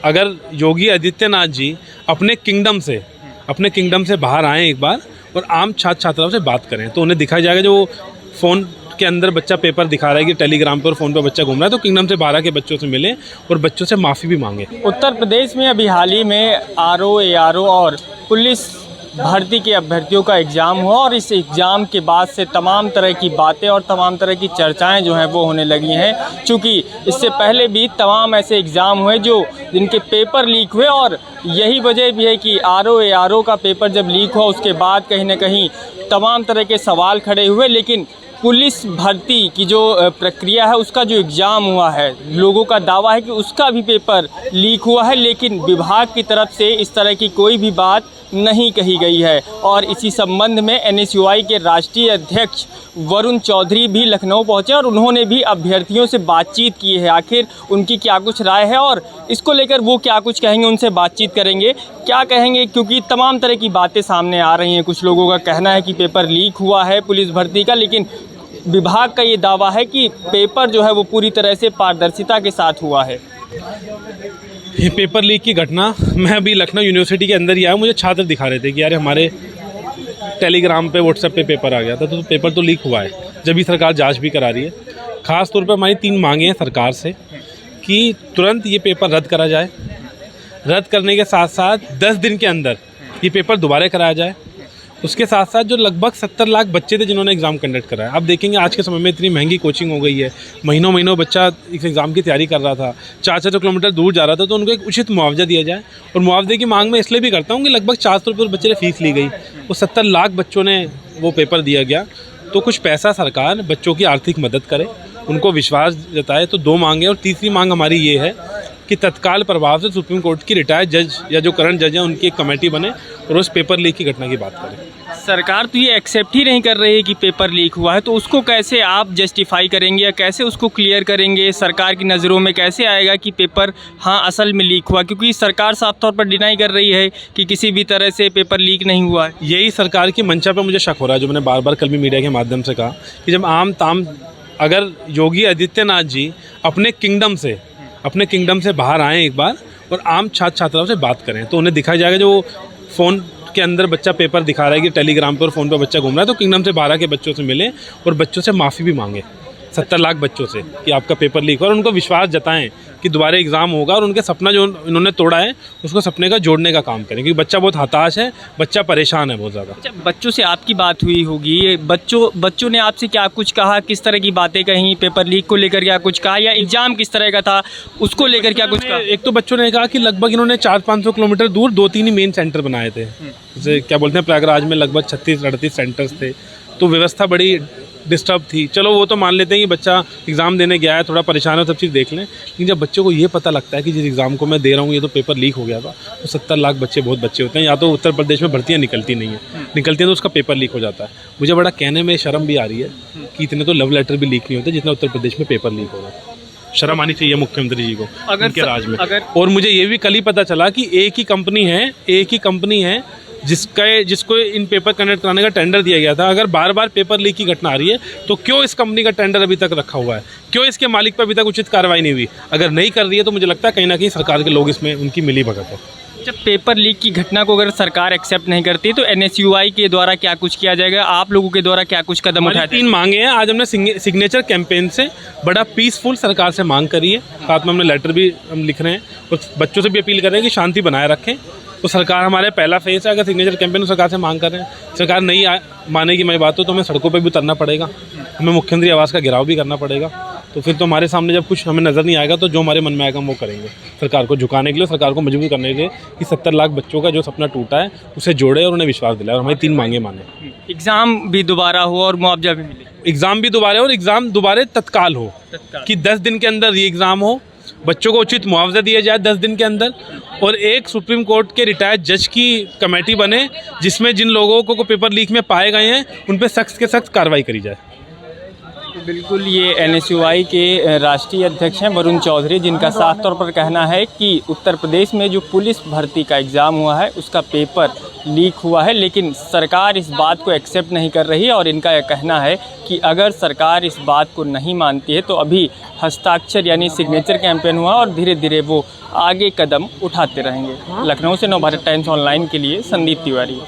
अगर योगी आदित्यनाथ जी अपने किंगडम से बाहर आएँ एक बार और आम छात्र छात्राओं से बात करें तो उन्हें दिखाई जाएगा जो फ़ोन के अंदर बच्चा पेपर दिखा रहा है कि टेलीग्राम पर और फ़ोन पर बच्चा घूम रहा है, तो किंगडम से बाहर के बच्चों से मिले और बच्चों से माफ़ी भी मांगे। उत्तर प्रदेश में अभी हाल ही में आरओ, एआरओ और पुलिस भर्ती के अभ्यर्थियों का एग्ज़ाम हुआ और इस एग्ज़ाम के बाद से तमाम तरह की बातें और तमाम तरह की चर्चाएं जो हैं वो होने लगी हैं, चूँकि इससे पहले भी तमाम ऐसे एग्ज़ाम हुए जिनके पेपर लीक हुए और यही वजह भी है कि आरओ, एआरओ का पेपर जब लीक हुआ उसके बाद कहीं ना कहीं तमाम तरह के सवाल खड़े हुए। लेकिन पुलिस भर्ती की जो प्रक्रिया है उसका जो एग्ज़ाम हुआ है, लोगों का दावा है कि उसका भी पेपर लीक हुआ है, लेकिन विभाग की तरफ से इस तरह की कोई भी बात नहीं कही गई है। और इसी संबंध में एनएसयूआई के राष्ट्रीय अध्यक्ष वरुण चौधरी भी लखनऊ पहुंचे और उन्होंने भी अभ्यर्थियों से बातचीत की है। आखिर उनकी क्या कुछ राय है और इसको लेकर वो क्या कुछ कहेंगे, उनसे बातचीत करेंगे। क्या कहेंगे, क्योंकि तमाम तरह की बातें सामने आ रही हैं। कुछ लोगों का कहना है कि पेपर लीक हुआ है पुलिस भर्ती का, लेकिन विभाग का ये दावा है कि पेपर जो है वो पूरी तरह से पारदर्शिता के साथ हुआ है। ये पेपर लीक की घटना, मैं अभी लखनऊ यूनिवर्सिटी के अंदर ही आया, मुझे छात्र दिखा रहे थे कि यार हमारे टेलीग्राम पे, व्हाट्सएप पे पेपर आ गया था, तो पेपर तो लीक हुआ है। जब भी सरकार जांच भी करा रही है, ख़ास तौर पे हमारी 3 मांगे हैं सरकार से कि तुरंत ये पेपर रद्द करा जाए। रद्द करने के साथ साथ 10 दिन के अंदर ये पेपर दोबारा कराया जाए। उसके साथ साथ जो लगभग 70 लाख बच्चे थे जिन्होंने एग्ज़ाम कंडक्ट कराया, आप देखेंगे आज के समय में इतनी महंगी कोचिंग हो गई है, महीनों बच्चा इस एग्ज़ाम की तैयारी कर रहा था, 400 किलोमीटर दूर जा रहा था, तो उनको एक उचित मुआवजा दिया जाए। और मुआवजे की मांग मैं इसलिए भी करता हूँ कि लगभग 400 रुपये बच्चे ने फ़ीस ली गई, वो 70 लाख बच्चों ने वो पेपर दिया गया, तो कुछ पैसा सरकार बच्चों की आर्थिक मदद करे, उनको विश्वास जताए। तो 2 मांगें। और तीसरी मांग हमारी ये है कि तत्काल प्रभाव से सुप्रीम कोर्ट की रिटायर्ड जज या जो करंट जज हैं उनकी एक कमेटी बने और उस पेपर लीक की घटना की बात करें। सरकार तो ये एक्सेप्ट ही नहीं कर रही है कि पेपर लीक हुआ है, तो उसको कैसे आप जस्टिफाई करेंगे या कैसे उसको क्लियर करेंगे? सरकार की नज़रों में कैसे आएगा कि पेपर हाँ असल में लीक हुआ, क्योंकि सरकार साफ तौर पर डिनाई कर रही है कि किसी भी तरह से पेपर लीक नहीं हुआ है। यही सरकार की मंशा पर मुझे शक हो रहा है, जो मैंने बार बार कल भी मीडिया के माध्यम से कहा कि जब अगर योगी आदित्यनाथ जी अपने किंगडम से बाहर आएँ एक बार और आम छात्र छात्राओं से बात करें तो उन्हें दिखाई जाएगा जो फ़ोन के अंदर बच्चा पेपर दिखा रहा है कि टेलीग्राम पर और फ़ोन पर बच्चा घूम रहा है, तो किंगडम से बाहर के बच्चों से मिले और बच्चों से माफ़ी भी मांगे, 70 लाख बच्चों से, कि आपका पेपर लीक हुआ, और उनको विश्वास जताएं कि दोबारा एग्ज़ाम होगा और उनके सपना जो इन्होंने तोड़ा है उसको सपने का जोड़ने का काम करें, क्योंकि बच्चा बहुत हताश है, बच्चा परेशान है बहुत ज़्यादा। अच्छा, बच्चों से आपकी बात हुई होगी, बच्चों ने आपसे क्या कुछ कहा, किस तरह की बातें कहीं, पेपर लीक को लेकर क्या कुछ कहा या एग्ज़ाम किस तरह का था उसको लेकर क्या कुछ कहा? एक तो बच्चों ने कहा कि लगभग इन्होंने 400-500 किलोमीटर दूर 2-3 ही मेन सेंटर बनाए थे, जैसे क्या बोलते हैं प्रयागराज में लगभग 36-38 सेंटर्स थे, तो व्यवस्था बड़ी डिस्टर्ब थी। चलो वो तो मान लेते हैं कि बच्चा एग्ज़ाम देने गया है, थोड़ा परेशान है, सब चीज़ देख लें, लेकिन जब बच्चों को ये पता लगता है कि जिस एग्ज़ाम को मैं दे रहा हूँ ये तो पेपर लीक हो गया था, तो 70 लाख बच्चे बहुत बच्चे होते हैं, या तो उत्तर प्रदेश में भर्तियाँ निकलती नहीं हैं, निकलती हैं तो उसका पेपर लीक हो जाता है। मुझे बड़ा कहने में शर्म भी आ रही है कि इतने तो लव लेटर भी लीक नहीं होते जितना उत्तर प्रदेश में पेपर लीक हो रहा है। शर्म आनी चाहिए मुख्यमंत्री जी को उनके राज में। और मुझे ये भी कल ही पता चला कि एक ही कंपनी है जिसको इन पेपर कंडक्ट कराने का टेंडर दिया गया था। अगर बार बार पेपर लीक की घटना आ रही है तो क्यों इस कंपनी का टेंडर अभी तक रखा हुआ है, क्यों इसके मालिक पर अभी तक उचित कार्रवाई नहीं हुई? अगर नहीं कर रही है तो मुझे लगता है कहीं ना कहीं सरकार के लोग इसमें उनकी मिली भगत है। जब पेपर लीक की घटना को अगर सरकार एक्सेप्ट नहीं करती तो एनएसयूआई के द्वारा क्या कुछ किया जाएगा, आप लोगों के द्वारा क्या कुछ कदम उठाए? 3 मांगे हैं। आज हमने सिग्नेचर कैंपेन से बड़ा पीसफुल सरकार से मांग करी है, साथ में हमने लेटर भी हम लिख रहे हैं और बच्चों से भी अपील कर रहे हैं कि शांति बनाए रखें। तो सरकार हमारे पहला फेज है, अगर सिग्नेचर कैंपेन सरकार से मांग कर रहे हैं, सरकार नहीं मानेगी मेरी बात तो हमें सड़कों पर भी उतरना पड़ेगा, हमें मुख्यमंत्री आवास का घेराव भी करना पड़ेगा। तो फिर तो हमारे सामने जब कुछ हमें नज़र नहीं आएगा तो जो हमारे मन में आएगा हम वो करेंगे, सरकार को झुकाने के लिए, सरकार को मजबूर करने के लिए कि 70 लाख बच्चों का जो सपना टूटा है उसे जोड़े और उन्हें विश्वास दिलाए। और हमारी 3 मांगे माने। एग्ज़ाम भी दोबारा हो और मुआवजा भी मिले। एग्ज़ाम भी दोबारा हो और एग्ज़ाम दोबारा तत्काल हो, कि 10 दिन के अंदर री एग्ज़ाम हो, बच्चों को उचित मुआवजा दिया जाए 10 दिन के अंदर, और एक सुप्रीम कोर्ट के रिटायर्ड जज की कमेटी बने जिसमें जिन लोगों को पेपर लीक में पाए गए हैं उन पर सख्त से सख्त कार्रवाई करी जाए। बिल्कुल, ये एनएसयूआई के राष्ट्रीय अध्यक्ष हैं वरुण चौधरी, जिनका साफ तौर पर कहना है कि उत्तर प्रदेश में जो पुलिस भर्ती का एग्ज़ाम हुआ है उसका पेपर लीक हुआ है, लेकिन सरकार इस बात को एक्सेप्ट नहीं कर रही है और इनका यह कहना है कि अगर सरकार इस बात को नहीं मानती है तो अभी हस्ताक्षर यानी सिग्नेचर कैंपेन हुआ और धीरे धीरे वो आगे कदम उठाते रहेंगे। लखनऊ से नवभारत टाइम्स ऑनलाइन के लिए संदीप तिवारी।